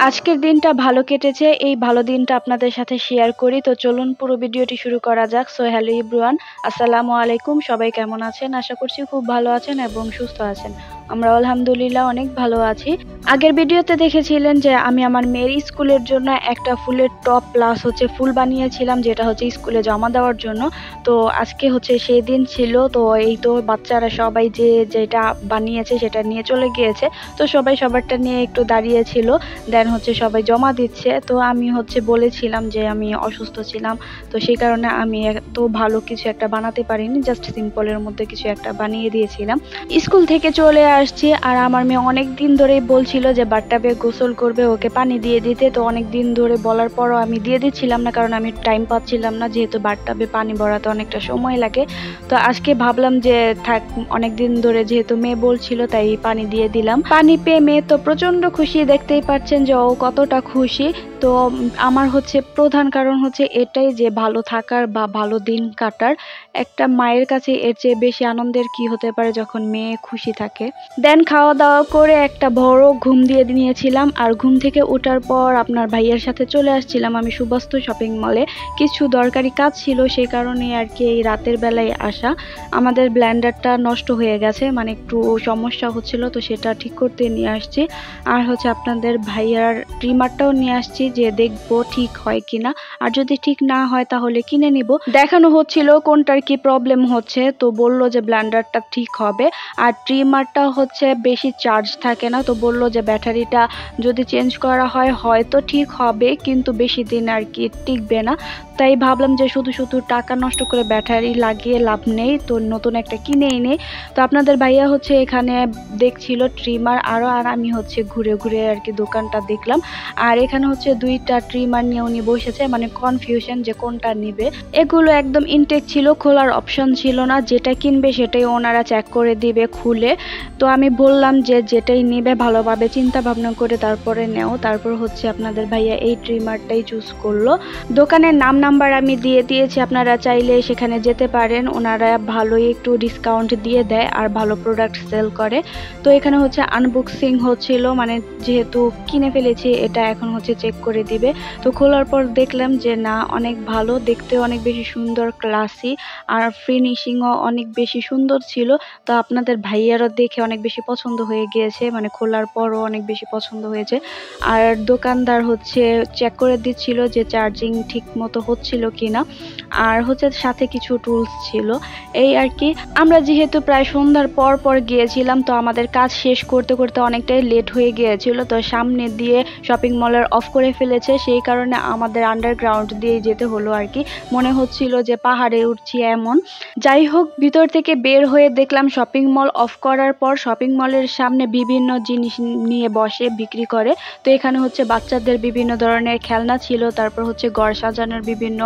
আজকের দিনটা ভালো কেটেছে। এই ভালো দিনটা আপনাদের সাথে শেয়ার করি। তো চলুন পুরো ভিডিওটি শুরু করা যাক। সো হ্যালো এভরিওয়ান, আসসালামু আলাইকুম। সবাই কেমন আছেন? আশা করছি খুব ভালো আছেন এবং সুস্থ আছেন। আমরা আলহামদুলিল্লাহ অনেক ভালো আছি। আগের ভিডিওতে দেখেছিলেন যে আমি আমার মেয়ের স্কুলের জন্য একটা ফুলের টপ প্লাস ফুল বানিয়েছিলাম, যেটা স্কুলে জমা দেওয়ার জন্য। তো আজকে সেই দিন ছিল। তো এই তো বাচ্চারা সবাই যে যেটা বানিয়েছে সেটা নিয়ে চলে গিয়েছে। তো সবাই সবারটা নিয়ে একটু দাঁড়িয়েছিল, দেন সবাই জমা দিচ্ছে। তো আমি বলেছিলাম যে আমি অসুস্থ ছিলাম, তো সেই কারণে আমি এত ভালো কিছু একটা বানাতে পারিনি, জাস্ট সিম্পলের মধ্যে কিছু একটা বানিয়ে দিয়েছিলাম। স্কুল থেকে চলে আসছি আর আমার মেয়ে অনেক দিন ধরেই বলছিল যে বাথটাবে গোসল করবে, ওকে পানি দিয়ে দিতে। তো অনেক দিন ধরে বলার পরও আমি দিয়ে দিচ্ছিলাম না, কারণ আমি টাইম পাচ্ছিলাম না, যেহেতু বাথটাবে পানি ভরাতে অনেকটা সময় লাগে। তো আজকে ভাবলাম যে থাক, অনেক দিন ধরে যেহেতু মেয়ে বলছিল তাই পানি দিয়ে দিলাম। পানি পেয়ে মেয়ে তো প্রচন্ড খুশি, দেখতেই পাচ্ছেন যে ও কতটা খুশি। তো আমার প্রধান কারণ এটাই যে ভালো থাকার বা ভালো দিন কাটার একটা মায়ের কাছে এর চেয়ে বেশি আনন্দের কি হতে পারে যখন মেয়ে খুশি থাকে। দেন খাওয়া দাওয়া করে একটা বড় ঘুম দিয়ে নিয়েছিলাম, আর ঘুম থেকে ওঠার পর আপনার ভাইয়ের সাথে চলে আসছিলাম আমি সুবাস্তু শপিং মলে। কিছু দরকারি কাজ ছিল, সেই কারণে আর কি এই রাতের বেলায় আসা। আমাদের ব্লেন্ডারটা নষ্ট হয়ে গেছে, মানে একটু সমস্যা হচ্ছিল, তো সেটা ঠিক করতে নিয়ে আসছি। আর আপনাদের ভাইয়ার ট্রিমারটাও নিয়ে আসছি, যে দেখবো ঠিক হয় কিনা, আর যদি ঠিক না হয় তাহলে কিনে নিব। দেখানো হচ্ছিল কোনটার কি প্রবলেম হচ্ছে, তো বললো যে ব্লেন্ডারটা ঠিক হবে, আর ট্রিমারটা বেশি চার্জ থাকে না। তো বললো যে ব্যাটারিটা যদি চেঞ্জ করা হয় হয়তো ঠিক হবে, কিন্তু বেশি দিন আর কি টিকবে না। তাই ভাবলাম যে শুধু শুধু টাকা নষ্ট করে ব্যাটারি লাগিয়ে লাভ নেই, তো নতুন একটা কিনেই নেই। তো আপনাদের ভাইয়া এখানে দেখছিল ট্রিমার আরো, আর আমি ঘুরে ঘুরে আর কি দোকানটা দেখলাম। আর এখানে দুইটা ট্রিমার নিয়ে উনি বসেছে, মানে কনফিউশন যে কোনটা নিবে। এগুলো একদম ইনটেক ছিল, খোলার অপশন ছিল না, যেটা কিনবে সেটাই ওনারা চেক করে দিবে খুলে। তো আমি বললাম যে যেটাই নিবে ভালোভাবে চিন্তা ভাবনা করে তারপরে নেও। তারপর আপনাদের ভাইয়া এই ট্রিমারটাই চুজ করলো। দোকানের নাম্বার আমি দিয়ে দিয়েছি, আপনারা চাইলে সেখানে যেতে পারেন, ওনারা ভালোই একটু ডিসকাউন্ট দিয়ে দেয় আর ভালো প্রোডাক্ট সেল করে। তো এখানে আনবক্সিং হচ্ছিল, মানে যেহেতু কিনে ফেলেছি এটা এখন চেক করে দিবে। তো খোলার পর দেখলাম যে না, অনেক ভালো দেখতে, অনেক বেশি সুন্দর, ক্লাসি, আর ফিনিশিংও অনেক বেশি সুন্দর ছিল। তো আপনাদের ভাইয়ারও দেখে অনেক বেশি পছন্দ হয়ে গিয়েছে, মানে খোলার পরও অনেক বেশি পছন্দ হয়েছে। আর দোকানদার চেক করে দিচ্ছিল যে চার্জিং ঠিক মতো হচ্ছিল কিনা, আর সাথে কিছু টুলস ছিল, এই আর কি। আমরা যেহেতু প্রায় সন্ধ্যার পর পর গিয়েছিলাম, তো আমাদের কাজ শেষ করতে করতে অনেকটাই লেট হয়ে গিয়েছিল। তো সামনে দিয়ে শপিং মলের অফ করে ফেলেছে, সেই কারণে আমাদের আন্ডারগ্রাউন্ড দিয়ে যেতে হলো আর কি। মনে হচ্ছিল যে পাহাড়ে উঠছি এমন। যাই হোক, ভিতর থেকে বের হয়ে দেখলাম শপিং মল অফ করার পর শপিং মলের সামনে বিভিন্ন জিনিস নিয়ে বসে বিক্রি করে। তো এখানে বাচ্চাদের বিভিন্ন ধরনের খেলনা ছিল, তারপর ঘর সাজানোর বিভিন্ন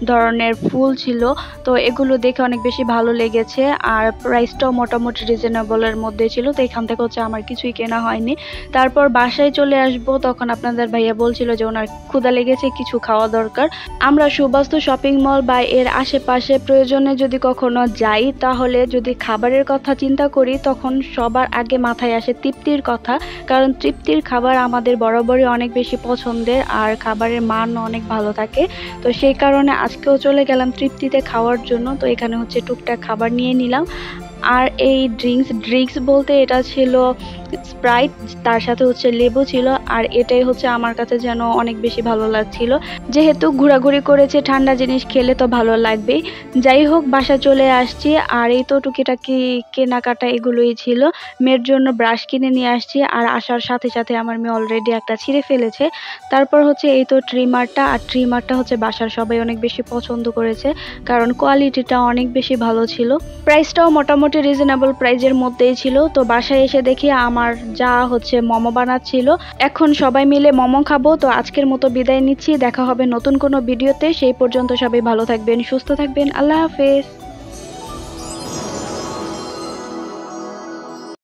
ধরনের ফুল ছিল। তো এগুলো দেখে অনেক বেশি ভালো লেগেছে, আর প্রাইসটাও মোটামুটি রিজনেবলের মধ্যে ছিল। তো এখান থেকে আমার কিছুই কেনা হয়নি। তারপর বাসায় চলে আসবো, তখন আপনাদের ভাইয়া বলছিল যে ওনার ক্ষুধা লেগেছে, কিছু খাওয়া দরকার। আমরা সুবাস্তু শপিং মল বা এর আশেপাশে প্রয়োজনে যদি কখনো যাই, তাহলে যদি খাবারের কথা চিন্তা করি তখন সবার আগে মাথায় আসে তৃপ্তির কথা, কারণ তৃপ্তির খাবার আমাদের বরাবরই অনেক বেশি পছন্দের, আর খাবারের মান অনেক ভালো থাকে। তো সেই কারণে আজকেও চলে গেলাম তৃপ্তিতে খাওয়ার জন্য। তো এখানে টুকটাক খাবার নিয়ে নিলাম। আর এই ড্রিঙ্কস বলতে এটা ছিল স্প্রাইট, তার সাথে লেবু ছিল, আর এটাই আমার কাছে যেন অনেক বেশি ভালো লাগছিল। যেহেতু ঘোরাঘুরি করেছে, ঠান্ডা জিনিস খেলে তো ভালো লাগবেই। যাই হোক, বাসা চলে আসছি, আর এই তো টুকিটাকি কেনাকাটা এগুলোই ছিল। মেয়ের জন্য ব্রাশ কিনে নিয়ে আসছি, আর আসার সাথে সাথে আমার মেয়ে অলরেডি একটা ছিঁড়ে ফেলেছে। তারপর এই তো ট্রিমারটা, আর ট্রিমারটা বাসার সবাই অনেক বেশি পছন্দ করেছে, কারণ কোয়ালিটিটা অনেক বেশি ভালো ছিল। প্রাইসটাও মোটামুটি রিজনেবল প্রাইজের মধ্যেই ছিল। তো বাসায় এসে দেখি আমার যা মোমো বানাচ্ছিল। এখন সবাই মিলে মোমো খাবো। তো আজকের মতো বিদায় নিচ্ছি, দেখা হবে নতুন কোনো ভিডিওতে। সেই পর্যন্ত সবাই ভালো থাকবেন, সুস্থ থাকবেন, আল্লাহ হাফেজ।